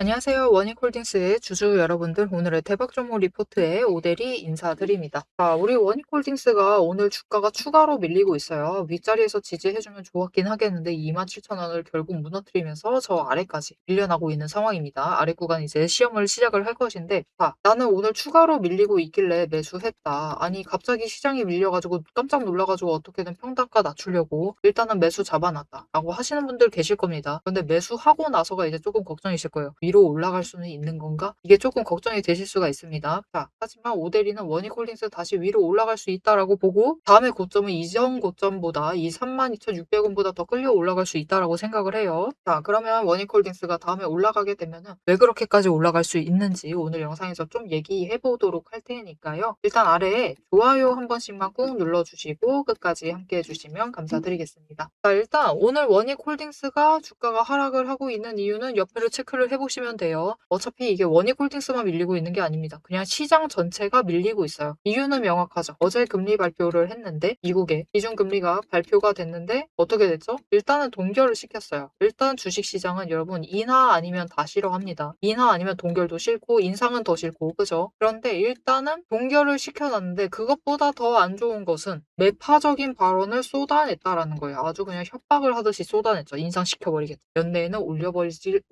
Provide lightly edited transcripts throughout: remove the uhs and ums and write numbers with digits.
안녕하세요. 원익홀딩스의 주주 여러분들, 오늘의 대박 종목 리포트에 오대리 인사드립니다. 자, 우리 원익홀딩스가 오늘 주가가 추가로 밀리고 있어요. 윗자리에서 지지해주면 좋았긴 하겠는데 27,000원을 결국 무너뜨리면서 저 아래까지 밀려나고 있는 상황입니다. 아래 구간 이제 시험을 시작을 할 것인데, 자, 나는 오늘 추가로 밀리고 있길래 매수했다. 아니, 갑자기 시장이 밀려가지고 깜짝 놀라가지고 어떻게든 평단가 낮추려고 일단은 매수 잡아놨다 라고 하시는 분들 계실 겁니다. 근데 매수하고 나서가 이제 조금 걱정이실 거예요. 위로 올라갈 수는 있는 건가? 이게 조금 걱정이 되실 수가 있습니다. 자, 하지만 오데리는 원익홀딩스 다시 위로 올라갈 수 있다라고 보고 다음의 고점은 이전 고점보다 이 32,600원보다 더 끌려 올라갈 수 있다라고 생각을 해요. 자, 그러면 원익홀딩스가 다음에 올라가게 되면은 왜 그렇게까지 올라갈 수 있는지 오늘 영상에서 좀 얘기해 보도록 할 테니까요. 일단 아래에 좋아요 한 번씩만 꾹 눌러주시고 끝까지 함께 해주시면 감사드리겠습니다. 자, 일단 오늘 원익홀딩스가 주가가 하락을 하고 있는 이유는 옆에를 체크를 해보시면 돼요. 어차피 이게 원익홀딩스만 밀리고 있는 게 아닙니다. 그냥 시장 전체가 밀리고 있어요. 이유는 명확하죠. 어제 금리 발표를 했는데 미국의 기준금리가 발표가 됐는데 어떻게 됐죠? 일단은 동결을 시켰어요. 일단 주식시장은 여러분 인하 아니면 다 싫어합니다. 인하 아니면 동결도 싫고 인상은 더 싫고 그죠? 그런데 일단은 동결을 시켜놨는데 그것보다 더 안 좋은 것은 매파적인 발언을 쏟아냈다라는 거예요. 아주 그냥 협박을 하듯이 쏟아냈죠. 인상시켜버리겠다. 연내에는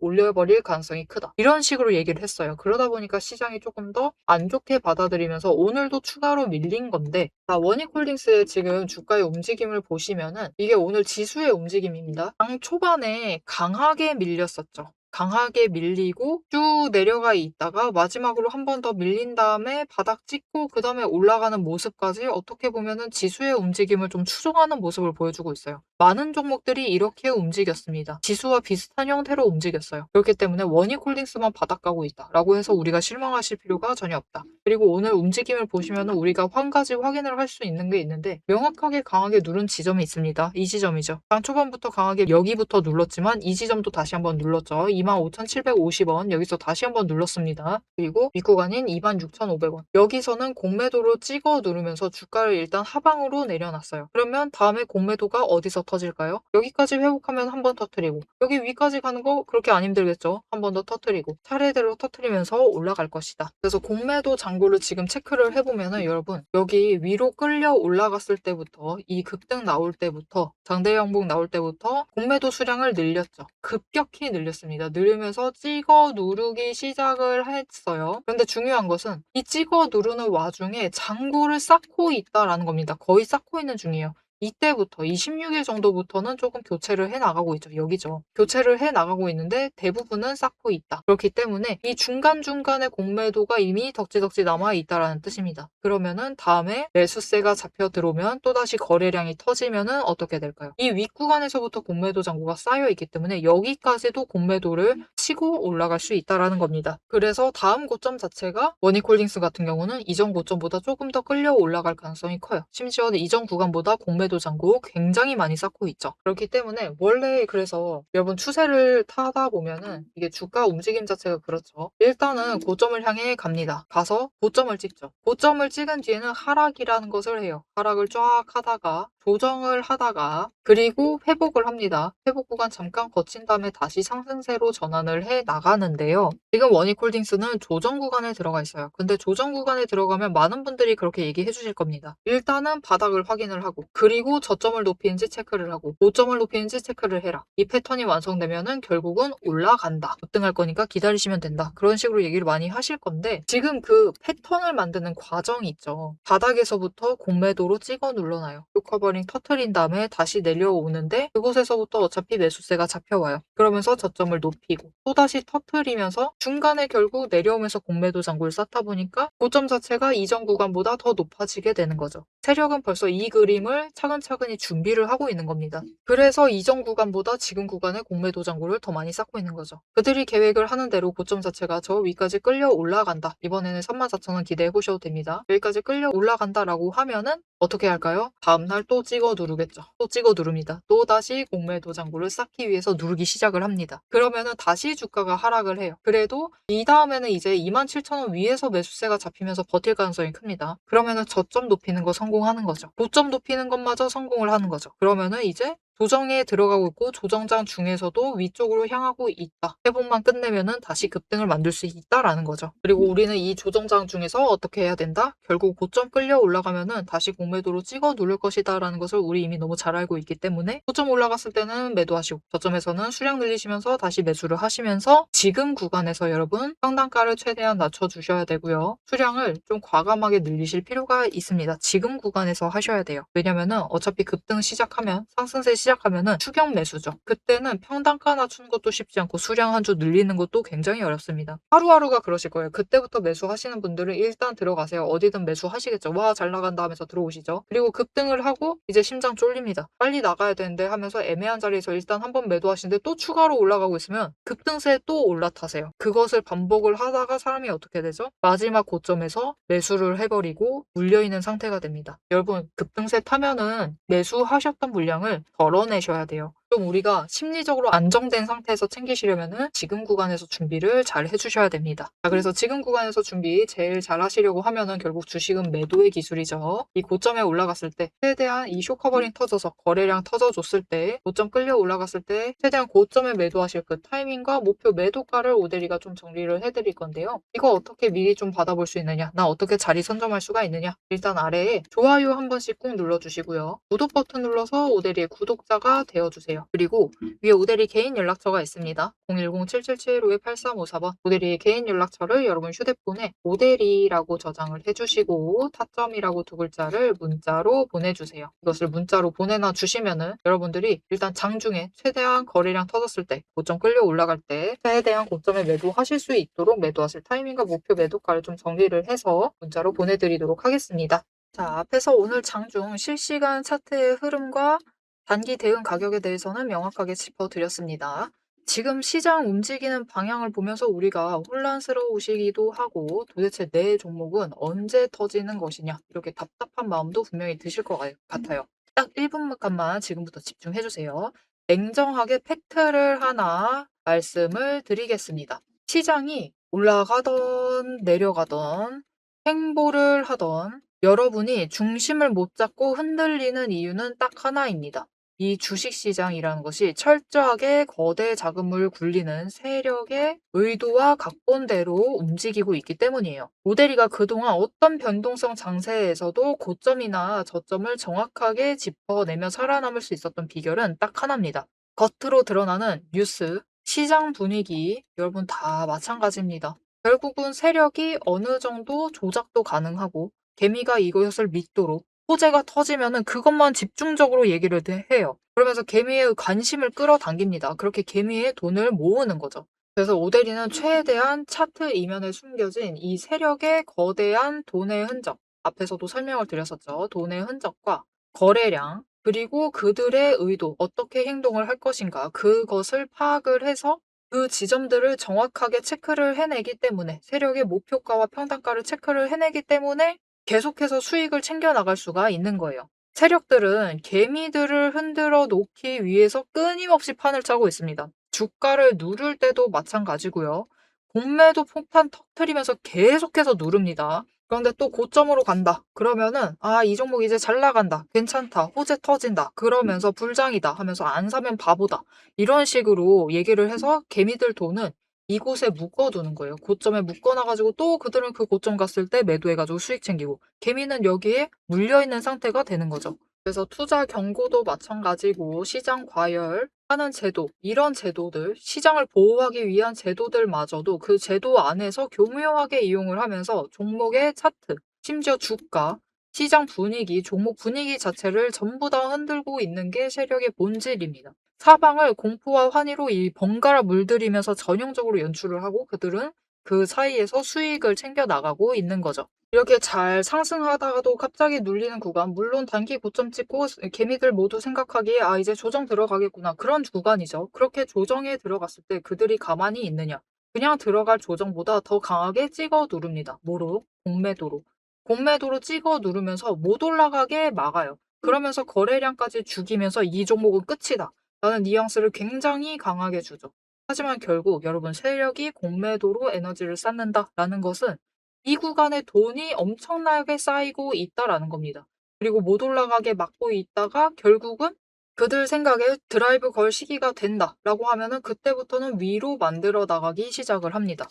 올려버릴 가능성이 크다. 이런 식으로 얘기를 했어요. 그러다 보니까 시장이 조금 더 안 좋게 받아들이면서 오늘도 추가로 밀린 건데, 자, 원익홀딩스의 지금 주가의 움직임을 보시면은 이게 오늘 지수의 움직임입니다. 장 초반에 강하게 밀렸었죠. 강하게 밀리고 쭉 내려가 있다가 마지막으로 한 번 더 밀린 다음에 바닥 찍고 그 다음에 올라가는 모습까지 어떻게 보면은 지수의 움직임을 좀 추종하는 모습을 보여주고 있어요. 많은 종목들이 이렇게 움직였습니다. 지수와 비슷한 형태로 움직였어요. 그렇기 때문에 원익홀딩스만 바닥 가고 있다라고 해서 우리가 실망하실 필요가 전혀 없다. 그리고 오늘 움직임을 보시면은 우리가 한 가지 확인을 할 수 있는 게 있는데 명확하게 강하게 누른 지점이 있습니다. 이 지점이죠. 장 초반부터 강하게 여기부터 눌렀지만 이 지점도 다시 한번 눌렀죠. 25,750원 여기서 다시 한번 눌렀습니다. 그리고 윗구간인 26,500원 여기서는 공매도로 찍어 누르면서 주가를 일단 하방으로 내려놨어요. 그러면 다음에 공매도가 어디서 터질까요? 여기까지 회복하면 한 번 터뜨리고 여기 위까지 가는 거 그렇게 안 힘들겠죠? 한 번 더 터뜨리고 차례대로 터뜨리면서 올라갈 것이다. 그래서 공매도 잔고를 지금 체크를 해보면은 여러분 여기 위로 끌려 올라갔을 때부터 이 급등 나올 때부터 장대 양봉 나올 때부터 공매도 수량을 늘렸죠. 급격히 늘렸습니다. 늘으면서 찍어 누르기 시작을 했어요. 그런데 중요한 것은 이 찍어 누르는 와중에 잔고를 쌓고 있다라는 겁니다. 거의 쌓고 있는 중이에요. 이때부터 26일 정도부터는 조금 교체를 해 나가고 있죠. 여기죠. 교체를 해 나가고 있는데 대부분은 쌓고 있다. 그렇기 때문에 이 중간중간에 공매도가 이미 덕지덕지 남아 있다라는 뜻입니다. 그러면은 다음에 매수세가 잡혀 들어오면 또다시 거래량이 터지면은 어떻게 될까요? 이 윗구간에서부터 공매도 잔고가 쌓여 있기 때문에 여기까지도 공매도를 치고 올라갈 수 있다라는 겁니다. 그래서 다음 고점 자체가 원익홀딩스 같은 경우는 이전 고점보다 조금 더 끌려 올라갈 가능성이 커요. 심지어 이전 구간보다 공매도 잔고 굉장히 많이 쌓고 있죠. 그렇기 때문에 원래 그래서 여러분 추세를 타다 보면은 이게 주가 움직임 자체가 그렇죠. 일단은 고점을 향해 갑니다. 가서 고점을 찍죠. 고점을 찍은 뒤에는 하락이라는 것을 해요. 하락을 쫙 하다가 조정을 하다가 그리고 회복을 합니다. 회복 구간 잠깐 거친 다음에 다시 상승세로 전환을 해 나가는데요. 지금 원익홀딩스는 조정 구간에 들어가 있어요. 근데 조정 구간에 들어가면 많은 분들이 그렇게 얘기해 주실 겁니다. 일단은 바닥을 확인을 하고 그리고 저점을 높이는지 체크를 하고 고점을 높이는지 체크를 해라. 이 패턴이 완성되면은 결국은 올라간다. 급등할 거니까 기다리시면 된다. 그런 식으로 얘기를 많이 하실 건데 지금 그 패턴을 만드는 과정이 있죠. 바닥에서부터 공매도로 찍어 눌러놔요. 요커버링 터트린 다음에 다시 내려오는데 그곳에서부터 어차피 매수세가 잡혀와요. 그러면서 저점을 높이고 또다시 터트리면서 중간에 결국 내려오면서 공매도 잔고를 쌓다 보니까 고점 자체가 이전 구간보다 더 높아지게 되는 거죠. 세력은 벌써 이 그림을 차근차근히 준비를 하고 있는 겁니다. 그래서 이전 구간보다 지금 구간에 공매도 잔고를 더 많이 쌓고 있는 거죠. 그들이 계획을 하는 대로 고점 자체가 저 위까지 끌려 올라간다. 이번에는 34,000원 기대해 보셔도 됩니다. 여기까지 끌려 올라간다라고 하면은 어떻게 할까요? 다음날 또 찍어 누르겠죠. 또 찍어 누릅니다. 또 다시 공매도 잔고를 쌓기 위해서 누르기 시작을 합니다. 그러면은 다시 주가가 하락을 해요. 그래도 이 다음에는 이제 27,000원 위에서 매수세가 잡히면서 버틸 가능성이 큽니다. 그러면은 저점 높이는 거 성공하는 거죠. 고점 높이는 것마저 성공을 하는 거죠. 그러면은 이제 조정에 들어가고 있고 조정장 중에서도 위쪽으로 향하고 있다. 회복만 끝내면은 다시 급등을 만들 수 있다라는 거죠. 그리고 우리는 이 조정장 중에서 어떻게 해야 된다? 결국 고점 끌려 올라가면은 다시 공매도로 찍어 누를 것이다라는 것을 우리 이미 너무 잘 알고 있기 때문에 고점 올라갔을 때는 매도하시고 저점에서는 수량 늘리시면서 다시 매수를 하시면서 지금 구간에서 여러분 평단가를 최대한 낮춰주셔야 되고요. 수량을 좀 과감하게 늘리실 필요가 있습니다. 지금 구간에서 하셔야 돼요. 왜냐면은 어차피 급등 시작하면 상승세 시작하면은 추격 매수죠. 그때는 평단가 낮추는 것도 쉽지 않고 수량 한 주 늘리는 것도 굉장히 어렵습니다. 하루하루가 그러실 거예요. 그때부터 매수하시는 분들은 일단 들어가세요. 어디든 매수하시겠죠. 와, 잘 나간다 하면서 들어오시죠. 그리고 급등을 하고 이제 심장 쫄립니다. 빨리 나가야 되는데 하면서 애매한 자리에서 일단 한번 매도하시는데 또 추가로 올라가고 있으면 급등세에 또 올라타세요. 그것을 반복을 하다가 사람이 어떻게 되죠? 마지막 고점에서 매수를 해버리고 물려있는 상태가 됩니다. 여러분, 급등세 타면은 매수하셨던 물량을 덜어내셔야 돼요. 좀 우리가 심리적으로 안정된 상태에서 챙기시려면은 지금 구간에서 준비를 잘 해주셔야 됩니다. 자, 그래서 지금 구간에서 준비 제일 잘 하시려고 하면은 결국 주식은 매도의 기술이죠. 이 고점에 올라갔을 때 최대한 이 쇼커버링 터져서 거래량 터져줬을 때 고점 끌려 올라갔을 때 최대한 고점에 매도하실 그 타이밍과 목표 매도가를 오대리가 좀 정리를 해드릴 건데요. 이거 어떻게 미리 좀 받아볼 수 있느냐? 나 어떻게 자리 선점할 수가 있느냐? 일단 아래에 좋아요 한 번씩 꾹 눌러주시고요. 구독 버튼 눌러서 오대리의 구독자가 되어주세요. 그리고 위에 오대리 개인 연락처가 있습니다. 010-7775-8354번 오대리의 개인 연락처를 여러분 휴대폰에 오대리라고 저장을 해주시고 타점이라고 두 글자를 문자로 보내주세요. 이것을 문자로 보내놔 주시면은 여러분들이 일단 장중에 최대한 거래량 터졌을 때 고점 끌려 올라갈 때 최대한 고점에 매도하실 수 있도록 매도하실 타이밍과 목표 매도가를 좀 정리를 해서 문자로 보내드리도록 하겠습니다. 자, 앞에서 오늘 장중 실시간 차트의 흐름과 단기 대응 가격에 대해서는 명확하게 짚어드렸습니다. 지금 시장 움직이는 방향을 보면서 우리가 혼란스러우시기도 하고 도대체 내 종목은 언제 터지는 것이냐 이렇게 답답한 마음도 분명히 드실 것 같아요. 딱 1분간만 지금부터 집중해 주세요. 냉정하게 팩트를 하나 말씀을 드리겠습니다. 시장이 올라가던 내려가던 행보를 하던 여러분이 중심을 못 잡고 흔들리는 이유는 딱 하나입니다. 이 주식시장이라는 것이 철저하게 거대 자금을 굴리는 세력의 의도와 각본대로 움직이고 있기 때문이에요. 모델이가 그동안 어떤 변동성 장세에서도 고점이나 저점을 정확하게 짚어내며 살아남을 수 있었던 비결은 딱 하나입니다. 겉으로 드러나는 뉴스, 시장 분위기, 여러분 다 마찬가지입니다. 결국은 세력이 어느 정도 조작도 가능하고 개미가 이것을 믿도록 호재가 터지면은 그것만 집중적으로 얘기를 해요. 그러면서 개미의 관심을 끌어당깁니다. 그렇게 개미의 돈을 모으는 거죠. 그래서 오데리는 최대한 차트 이면에 숨겨진 이 세력의 거대한 돈의 흔적, 앞에서도 설명을 드렸었죠. 돈의 흔적과 거래량, 그리고 그들의 의도, 어떻게 행동을 할 것인가, 그것을 파악을 해서 그 지점들을 정확하게 체크를 해내기 때문에 세력의 목표가와 평단가를 체크를 해내기 때문에 계속해서 수익을 챙겨 나갈 수가 있는 거예요. 세력들은 개미들을 흔들어 놓기 위해서 끊임없이 판을 짜고 있습니다. 주가를 누를 때도 마찬가지고요. 공매도 폭탄 터트리면서 계속해서 누릅니다. 그런데 또 고점으로 간다. 그러면은 이 종목 이제 잘 나간다. 괜찮다. 호재 터진다. 그러면서 불장이다 하면서 안 사면 바보다. 이런 식으로 얘기를 해서 개미들 돈은 이곳에 묶어두는 거예요. 고점에 묶어놔가지고 또 그들은 그 고점 갔을 때 매도해가지고 수익 챙기고 개미는 여기에 물려있는 상태가 되는 거죠. 그래서 투자 경고도 마찬가지고 시장 과열하는 제도, 이런 제도들, 시장을 보호하기 위한 제도들마저도 그 제도 안에서 교묘하게 이용을 하면서 종목의 차트, 심지어 주가, 시장 분위기, 종목 분위기 자체를 전부 다 흔들고 있는 게 세력의 본질입니다. 사방을 공포와 환희로 이 번갈아 물들이면서 전형적으로 연출을 하고 그들은 그 사이에서 수익을 챙겨 나가고 있는 거죠. 이렇게 잘 상승하다가도 갑자기 눌리는 구간, 물론 단기 고점 찍고 개미들 모두 생각하기에 이제 조정 들어가겠구나. 그런 구간이죠. 그렇게 조정에 들어갔을 때 그들이 가만히 있느냐. 그냥 들어갈 조정보다 더 강하게 찍어 누릅니다. 뭐로? 공매도로. 공매도로 찍어 누르면서 못 올라가게 막아요. 그러면서 거래량까지 죽이면서 이 종목은 끝이다. 라는 뉘앙스를 굉장히 강하게 주죠. 하지만 결국 여러분 세력이 공매도로 에너지를 쌓는다라는 것은 이 구간에 돈이 엄청나게 쌓이고 있다라는 겁니다. 그리고 못 올라가게 막고 있다가 결국은 그들 생각에 드라이브 걸 시기가 된다라고 하면은 그때부터는 위로 만들어 나가기 시작을 합니다.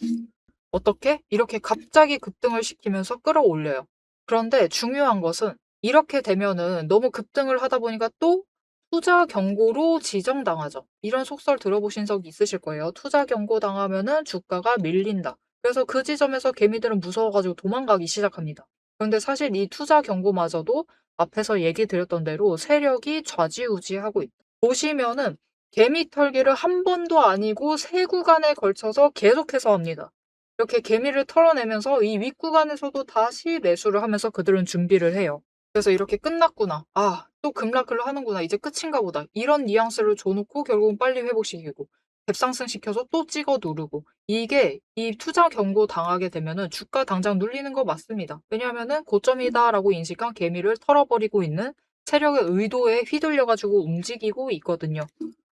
어떻게? 이렇게 갑자기 급등을 시키면서 끌어올려요. 그런데 중요한 것은 이렇게 되면은 너무 급등을 하다 보니까 또 투자 경고로 지정당하죠. 이런 속설 들어보신 적 있으실 거예요. 투자 경고 당하면은 주가가 밀린다. 그래서 그 지점에서 개미들은 무서워가지고 도망가기 시작합니다. 그런데 사실 이 투자 경고마저도 앞에서 얘기 드렸던 대로 세력이 좌지우지하고 있다. 보시면은 개미 털기를 한 번도 아니고 세 구간에 걸쳐서 계속해서 합니다. 이렇게 개미를 털어내면서 이 윗구간에서도 다시 매수를 하면서 그들은 준비를 해요. 그래서 이렇게 끝났구나. 아, 또 급락을 하는구나. 이제 끝인가 보다. 이런 뉘앙스를 줘놓고 결국은 빨리 회복시키고 갭상승 시켜서 또 찍어 누르고 이게 이 투자 경고 당하게 되면은 주가 당장 눌리는 거 맞습니다. 왜냐하면은 고점이다라고 인식한 개미를 털어버리고 있는 세력의 의도에 휘둘려가지고 움직이고 있거든요.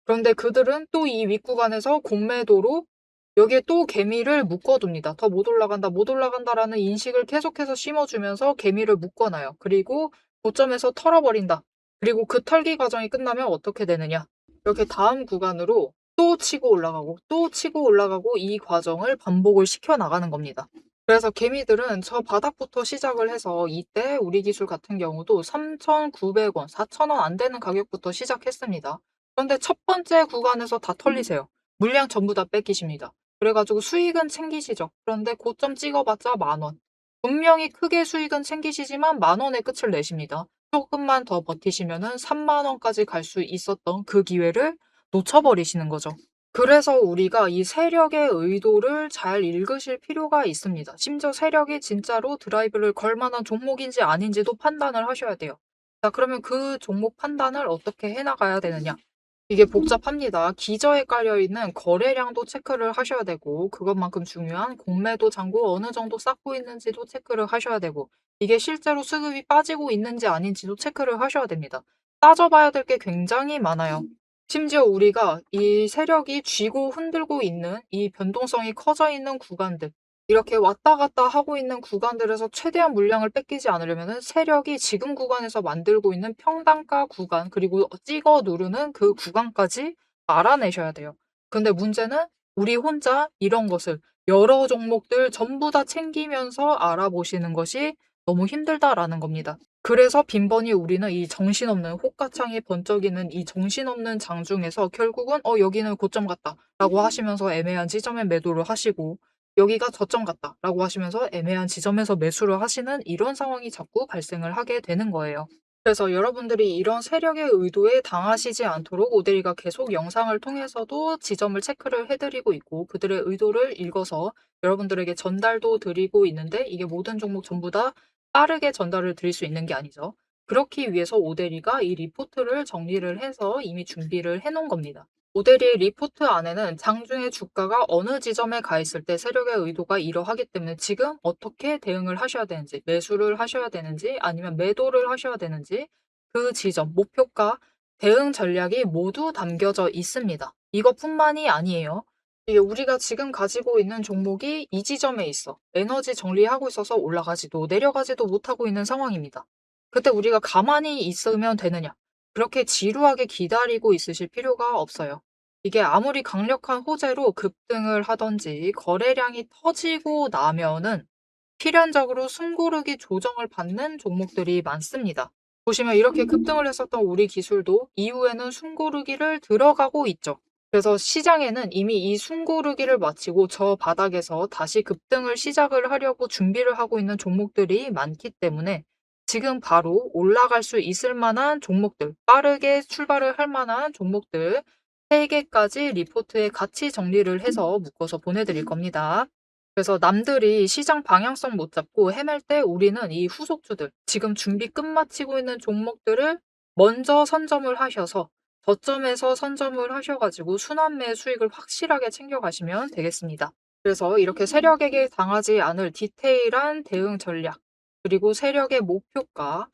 그런데 그들은 또 이 윗구간에서 공매도로 여기에 또 개미를 묶어둡니다. 더 못 올라간다, 못 올라간다라는 인식을 계속해서 심어주면서 개미를 묶어놔요. 그리고 고점에서 털어버린다. 그리고 그 털기 과정이 끝나면 어떻게 되느냐. 이렇게 다음 구간으로 또 치고 올라가고 또 치고 올라가고 이 과정을 반복을 시켜나가는 겁니다. 그래서 개미들은 저 바닥부터 시작을 해서 이때 우리 기술 같은 경우도 3,900원, 4,000원 안 되는 가격부터 시작했습니다. 그런데 첫 번째 구간에서 다 털리세요. 물량 전부 다 뺏기십니다. 그래가지고 수익은 챙기시죠. 그런데 고점 찍어봤자 10,000원. 분명히 크게 수익은 챙기시지만 10,000원의 끝을 내십니다. 조금만 더 버티시면은 30,000원까지 갈 수 있었던 그 기회를 놓쳐버리시는 거죠. 그래서 우리가 이 세력의 의도를 잘 읽으실 필요가 있습니다. 심지어 세력이 진짜로 드라이브를 걸 만한 종목인지 아닌지도 판단을 하셔야 돼요. 자, 그러면 그 종목 판단을 어떻게 해나가야 되느냐? 이게 복잡합니다. 기저에 깔려 있는 거래량도 체크를 하셔야 되고 그것만큼 중요한 공매도 잔고 어느 정도 쌓고 있는지도 체크를 하셔야 되고 이게 실제로 수급이 빠지고 있는지 아닌지도 체크를 하셔야 됩니다. 따져봐야 될 게 굉장히 많아요. 심지어 우리가 이 세력이 쥐고 흔들고 있는 이 변동성이 커져 있는 구간들 이렇게 왔다 갔다 하고 있는 구간들에서 최대한 물량을 뺏기지 않으려면 세력이 지금 구간에서 만들고 있는 평단가 구간 그리고 찍어 누르는 그 구간까지 알아내셔야 돼요. 근데 문제는 우리 혼자 이런 것을 여러 종목들 전부 다 챙기면서 알아보시는 것이 너무 힘들다라는 겁니다. 그래서 빈번히 우리는 이 정신없는 호가창이 번쩍이는 이 정신없는 장 중에서 결국은 여기는 고점 같다라고 하시면서 애매한 지점에 매도를 하시고 여기가 저점 같다라고 하시면서 애매한 지점에서 매수를 하시는 이런 상황이 자꾸 발생을 하게 되는 거예요. 그래서 여러분들이 이런 세력의 의도에 당하시지 않도록 오데리가 계속 영상을 통해서도 지점을 체크를 해드리고 있고 그들의 의도를 읽어서 여러분들에게 전달도 드리고 있는데 이게 모든 종목 전부 다 빠르게 전달을 드릴 수 있는 게 아니죠. 그렇기 위해서 오데리가 이 리포트를 정리를 해서 이미 준비를 해 놓은 겁니다. 오데리의 리포트 안에는 장중에 주가가 어느 지점에 가 있을 때 세력의 의도가 이러하기 때문에 지금 어떻게 대응을 하셔야 되는지, 매수를 하셔야 되는지, 아니면 매도를 하셔야 되는지, 그 지점, 목표가, 대응 전략이 모두 담겨져 있습니다. 이것뿐만이 아니에요. 이게 우리가 지금 가지고 있는 종목이 이 지점에 있어. 에너지 정리하고 있어서 올라가지도 내려가지도 못하고 있는 상황입니다. 그때 우리가 가만히 있으면 되느냐? 그렇게 지루하게 기다리고 있으실 필요가 없어요. 이게 아무리 강력한 호재로 급등을 하든지 거래량이 터지고 나면은 필연적으로 숨고르기 조정을 받는 종목들이 많습니다. 보시면 이렇게 급등을 했었던 우리 기술도 이후에는 숨고르기를 들어가고 있죠. 그래서 시장에는 이미 이 숨고르기를 마치고 저 바닥에서 다시 급등을 시작을 하려고 준비를 하고 있는 종목들이 많기 때문에 지금 바로 올라갈 수 있을 만한 종목들, 빠르게 출발을 할 만한 종목들 3개까지 리포트에 같이 정리를 해서 묶어서 보내드릴 겁니다. 그래서 남들이 시장 방향성 못 잡고 헤맬 때 우리는 이 후속주들, 지금 준비 끝마치고 있는 종목들을 먼저 선점을 하셔서 저점에서 선점을 하셔가지고 순환매 수익을 확실하게 챙겨가시면 되겠습니다. 그래서 이렇게 세력에게 당하지 않을 디테일한 대응 전략, 그리고 세력의 목표가,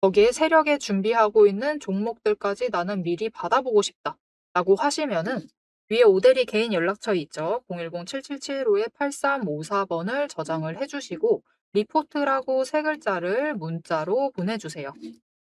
거기에 세력에 준비하고 있는 종목들까지 나는 미리 받아보고 싶다. 라고 하시면은 위에 오대리 개인 연락처 있죠. 010-7775-8354번을 저장을 해주시고 리포트라고 3글자를 문자로 보내주세요.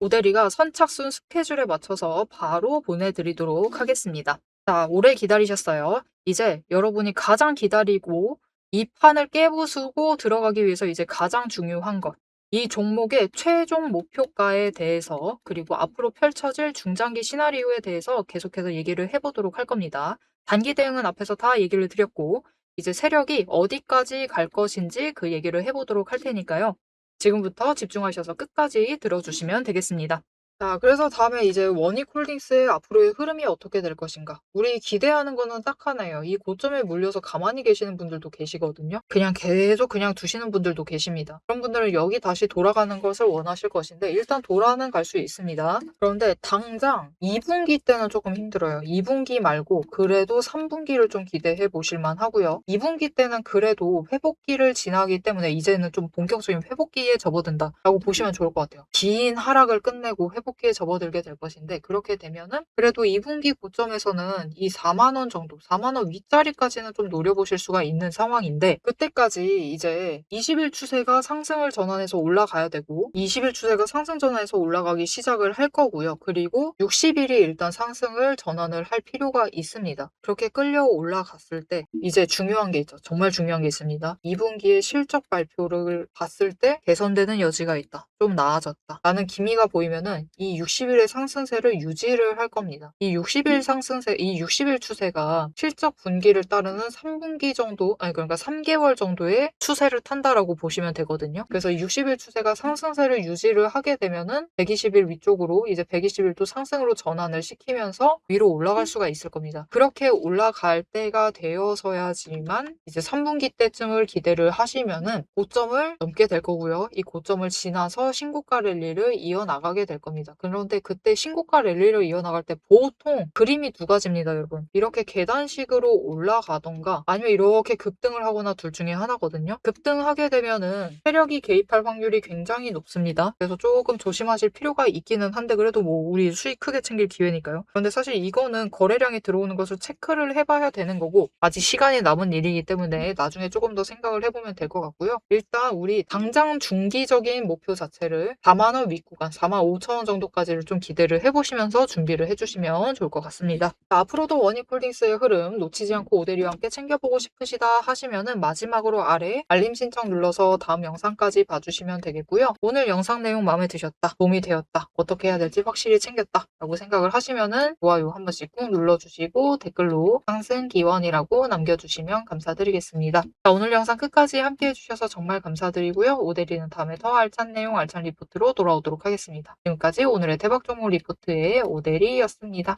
오대리가 선착순 스케줄에 맞춰서 바로 보내드리도록 하겠습니다. 자, 오래 기다리셨어요. 이제 여러분이 가장 기다리고 이 판을 깨부수고 들어가기 위해서 이제 가장 중요한 것. 이 종목의 최종 목표가에 대해서 그리고 앞으로 펼쳐질 중장기 시나리오에 대해서 계속해서 얘기를 해보도록 할 겁니다. 단기 대응은 앞에서 다 얘기를 드렸고 이제 세력이 어디까지 갈 것인지 그 얘기를 해보도록 할 테니까요. 지금부터 집중하셔서 끝까지 들어주시면 되겠습니다. 자, 그래서 다음에 이제 원익홀딩스의 앞으로의 흐름이 어떻게 될 것인가. 우리 기대하는 거는 딱 하나예요. 이 고점에 물려서 가만히 계시는 분들도 계시거든요. 그냥 계속 그냥 두시는 분들도 계십니다. 그런 분들은 여기 다시 돌아가는 것을 원하실 것인데 일단 돌아는 갈 수 있습니다. 그런데 당장 2분기 때는 조금 힘들어요. 2분기 말고 그래도 3분기를 좀 기대해 보실 만 하고요. 2분기 때는 그래도 회복기를 지나기 때문에 이제는 좀 본격적인 회복기에 접어든다라고 보시면 좋을 것 같아요. 긴 하락을 끝내고 회복기에 접어들게 될 것인데 그렇게 되면은 그래도 2분기 고점에서는 이 4만 원 정도, 4만 원 윗자리까지는 좀 노려보실 수가 있는 상황인데 그때까지 이제 20일 추세가 상승을 전환해서 올라가야 되고 20일 추세가 상승 전환해서 올라가기 시작을 할 거고요. 그리고 60일이 일단 상승을 전환을 할 필요가 있습니다. 그렇게 끌려 올라갔을 때 이제 중요한 게 있죠. 정말 중요한 게 있습니다. 2분기의 실적 발표를 봤을 때 개선되는 여지가 있다. 좀 나아졌다. 라는 기미가 보이면은 이 60일의 상승세를 유지를 할 겁니다. 이 60일 상승세, 이 60일 추세가 실적 분기를 따르는 3분기 정도, 아니 그러니까 3개월 정도의 추세를 탄다라고 보시면 되거든요. 그래서 60일 추세가 상승세를 유지를 하게 되면은 120일 위쪽으로 이제 120일도 상승으로 전환을 시키면서 위로 올라갈 수가 있을 겁니다. 그렇게 올라갈 때가 되어서야지만 이제 3분기 때쯤을 기대를 하시면은 고점을 넘게 될 거고요. 이 고점을 지나서 신고가 랠리를 이어나가게 될 겁니다. 그런데 그때 신고가 랠리를 이어나갈 때 보통 그림이 두 가지입니다, 여러분. 이렇게 계단식으로 올라가던가 아니면 이렇게 급등을 하거나 둘 중에 하나거든요. 급등하게 되면은 세력이 개입할 확률이 굉장히 높습니다. 그래서 조금 조심하실 필요가 있기는 한데 그래도 뭐 우리 수익 크게 챙길 기회니까요. 그런데 사실 이거는 거래량이 들어오는 것을 체크를 해봐야 되는 거고 아직 시간이 남은 일이기 때문에 나중에 조금 더 생각을 해보면 될 것 같고요. 일단 우리 당장 중기적인 목표 자체를 4만 원 윗구간, 4만 5천 원 정도까지를 좀 기대를 해보시면서 준비를 해주시면 좋을 것 같습니다. 자, 앞으로도 원익홀딩스의 흐름 놓치지 않고 오대리와 함께 챙겨보고 싶으시다 하시면은 마지막으로 아래 알림 신청 눌러서 다음 영상까지 봐주시면 되겠고요. 오늘 영상 내용 마음에 드셨다, 도움이 되었다, 어떻게 해야 될지 확실히 챙겼다 라고 생각을 하시면은 좋아요 한 번씩 꾹 눌러주시고 댓글로 상승 기원이라고 남겨주시면 감사드리겠습니다. 자, 오늘 영상 끝까지 함께 해주셔서 정말 감사드리고요. 오대리는 다음에 더 알찬 내용 알찬 리포트로 돌아오도록 하겠습니다. 지금까지 오늘의 대박 종목 리포트의 오대리였습니다.